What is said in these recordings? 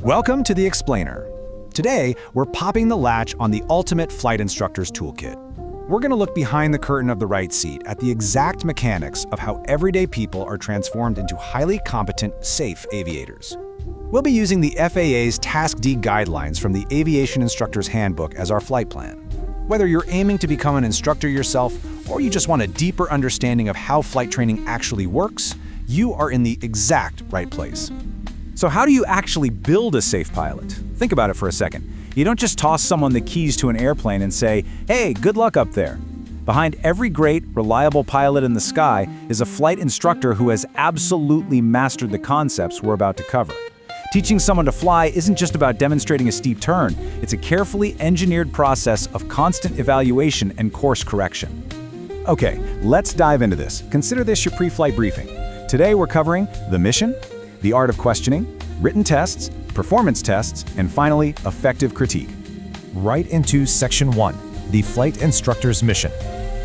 Welcome to The Explainer. Today, we're popping the latch on the ultimate flight instructor's toolkit. We're going to look behind the curtain of the right seat at the exact mechanics of how everyday people are transformed into highly competent, safe aviators. We'll be using the FAA's Task D guidelines from the Aviation Instructor's Handbook as our flight plan. Whether you're aiming to become an instructor yourself or you just want a deeper understanding of how flight training actually works, you are in the exact right place. So how do you actually build a safe pilot? Think about it for a second. You don't just toss someone the keys to an airplane and say, "Hey, good luck up there." Behind every great, reliable pilot in the sky is a flight instructor who has absolutely mastered the concepts we're about to cover. Teaching someone to fly isn't just about demonstrating a steep turn. It's a carefully engineered process of constant evaluation and course correction. Okay, let's dive into this. Consider this your pre-flight briefing. Today we're covering the mission, the art of questioning, written tests, performance tests, and finally, effective critique. Right into Section 1, the flight instructor's mission.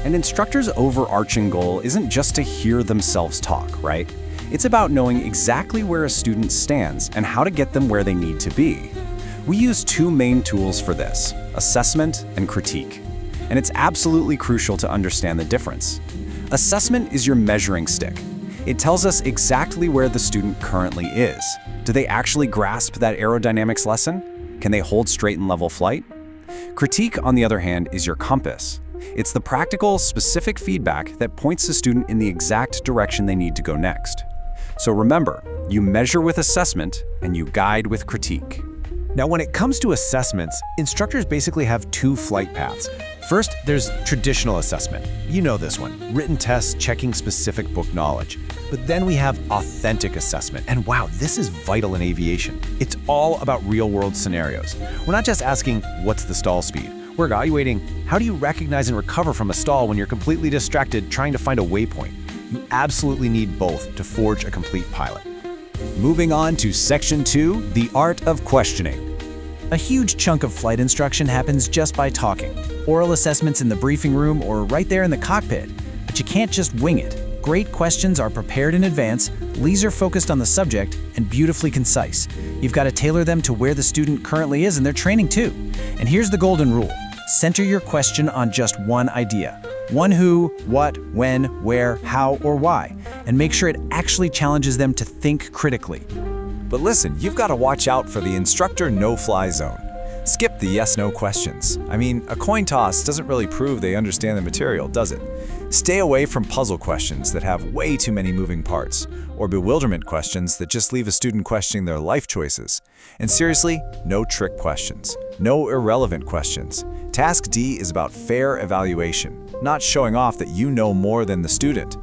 An instructor's overarching goal isn't just to hear themselves talk, right? It's about knowing exactly where a student stands and how to get them where they need to be. We use two main tools for this, assessment and critique. And it's absolutely crucial to understand the difference. Assessment is your measuring stick. It tells us exactly where the student currently is. Do they actually grasp that aerodynamics lesson? Can they hold straight and level flight? Critique, on the other hand, is your compass. It's the practical, specific feedback that points the student in the exact direction they need to go next. So remember, you measure with assessment and you guide with critique. Now, when it comes to assessments, instructors basically have two flight paths. First, there's traditional assessment. You know this one, written tests checking specific book knowledge. But then we have authentic assessment. And wow, this is vital in aviation. It's all about real-world scenarios. We're not just asking, what's the stall speed? We're evaluating, how do you recognize and recover from a stall when you're completely distracted trying to find a waypoint? You absolutely need both to forge a complete pilot. Moving on to Section 2, the art of questioning. A huge chunk of flight instruction happens just by talking. Oral assessments in the briefing room or right there in the cockpit. But you can't just wing it. Great questions are prepared in advance, laser-focused on the subject, and beautifully concise. You've got to tailor them to where the student currently is in their training too. And here's the golden rule. Center your question on just one idea. One who, what, when, where, how, or why. And make sure it actually challenges them to think critically. But listen, you've got to watch out for the instructor no-fly zone. Skip the yes-no questions. I mean, a coin toss doesn't really prove they understand the material, does it? Stay away from puzzle questions that have way too many moving parts, or bewilderment questions that just leave a student questioning their life choices. And seriously, no trick questions, no irrelevant questions. Task D is about fair evaluation, not showing off that you know more than the student.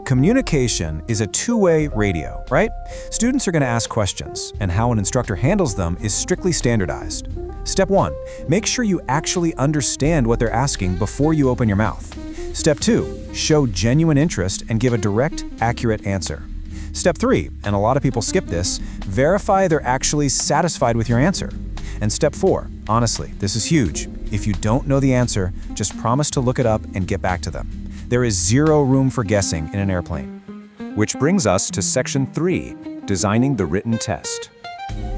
Communication is a two-way radio, right? Students are going to ask questions, and how an instructor handles them is strictly standardized. Step 1, make sure you actually understand what they're asking before you open your mouth. Step 2, show genuine interest and give a direct, accurate answer. Step 3, and a lot of people skip this, verify they're actually satisfied with your answer. And Step 4, honestly, this is huge. If you don't know the answer, just promise to look it up and get back to them. There is zero room for guessing in an airplane. Which brings us to Section 3, designing the written test.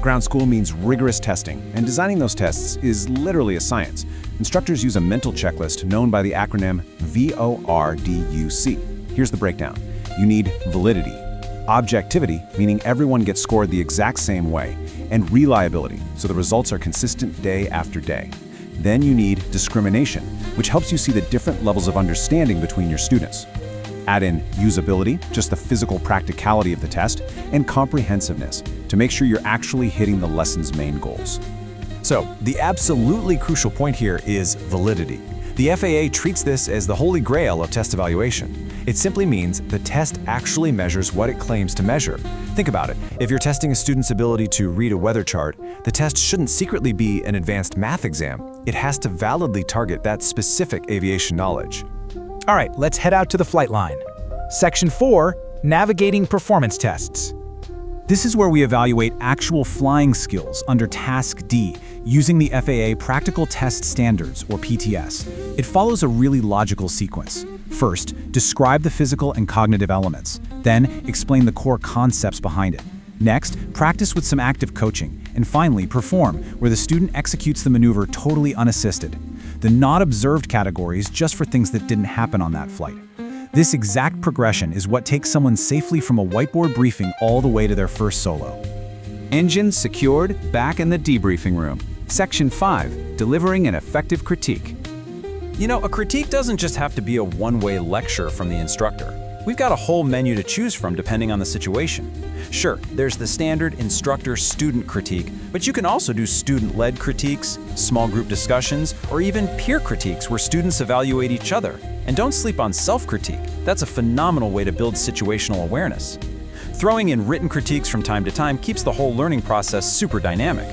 Ground school means rigorous testing, and designing those tests is literally a science. Instructors use a mental checklist known by the acronym VORDUC. Here's the breakdown. You need validity, objectivity, meaning everyone gets scored the exact same way, and reliability, so the results are consistent day after day. Then you need discrimination, which helps you see the different levels of understanding between your students. Add in usability, just the physical practicality of the test, and comprehensiveness, to make sure you're actually hitting the lesson's main goals. So, the absolutely crucial point here is validity. The FAA treats this as the holy grail of test evaluation. It simply means the test actually measures what it claims to measure. Think about it. If you're testing a student's ability to read a weather chart, the test shouldn't secretly be an advanced math exam. It has to validly target that specific aviation knowledge. All right, let's head out to the flight line. Section 4, navigating performance tests. This is where we evaluate actual flying skills under Task D, using the FAA Practical Test Standards, or PTS. It follows a really logical sequence. First, describe the physical and cognitive elements. Then, explain the core concepts behind it. Next, practice with some active coaching. And finally, perform, where the student executes the maneuver totally unassisted. The not observed category is just for things that didn't happen on that flight. This exact progression is what takes someone safely from a whiteboard briefing all the way to their first solo. Engines secured, back in the debriefing room. Section 5, delivering an effective critique. You know, a critique doesn't just have to be a one-way lecture from the instructor. We've got a whole menu to choose from depending on the situation. Sure, there's the standard instructor-student critique, but you can also do student-led critiques, small group discussions, or even peer critiques where students evaluate each other. And don't sleep on self-critique. That's a phenomenal way to build situational awareness. Throwing in written critiques from time to time keeps the whole learning process super dynamic.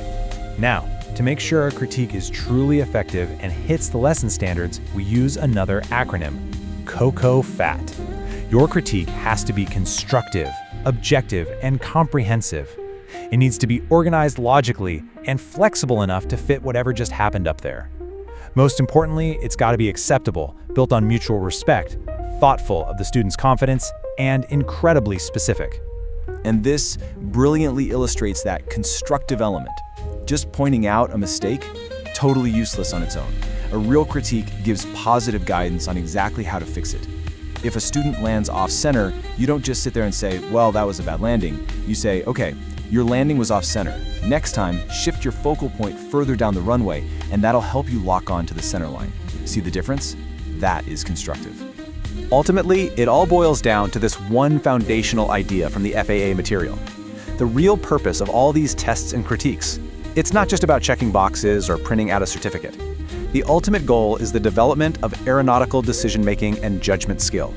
Now, to make sure our critique is truly effective and hits the lesson standards, we use another acronym, COCO-FAT. Your critique has to be constructive, objective, and comprehensive. It needs to be organized logically and flexible enough to fit whatever just happened up there. Most importantly, it's got to be acceptable, built on mutual respect, thoughtful of the student's confidence, and incredibly specific. And this brilliantly illustrates that constructive element. Just pointing out a mistake, totally useless on its own. A real critique gives positive guidance on exactly how to fix it. If a student lands off-center, you don't just sit there and say, well, that was a bad landing. You say, okay, your landing was off-center. Next time, shift your focal point further down the runway, and that'll help you lock on to the center line. See the difference? That is constructive. Ultimately, it all boils down to this one foundational idea from the FAA material. The real purpose of all these tests and critiques. It's not just about checking boxes or printing out a certificate. The ultimate goal is the development of aeronautical decision-making and judgment skill.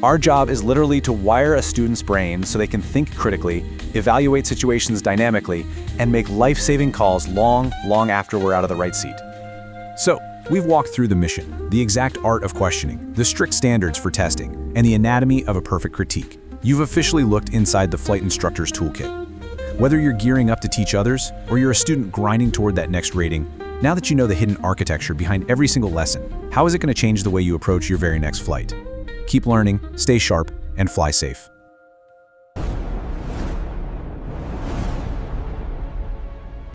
Our job is literally to wire a student's brain so they can think critically, evaluate situations dynamically, and make life-saving calls long after we're out of the right seat. So, we've walked through the mission, the exact art of questioning, the strict standards for testing, and the anatomy of a perfect critique. You've officially looked inside the flight instructor's toolkit. Whether you're gearing up to teach others, or you're a student grinding toward that next rating, now that you know the hidden architecture behind every single lesson, how is it going to change the way you approach your very next flight? Keep learning, stay sharp, and fly safe.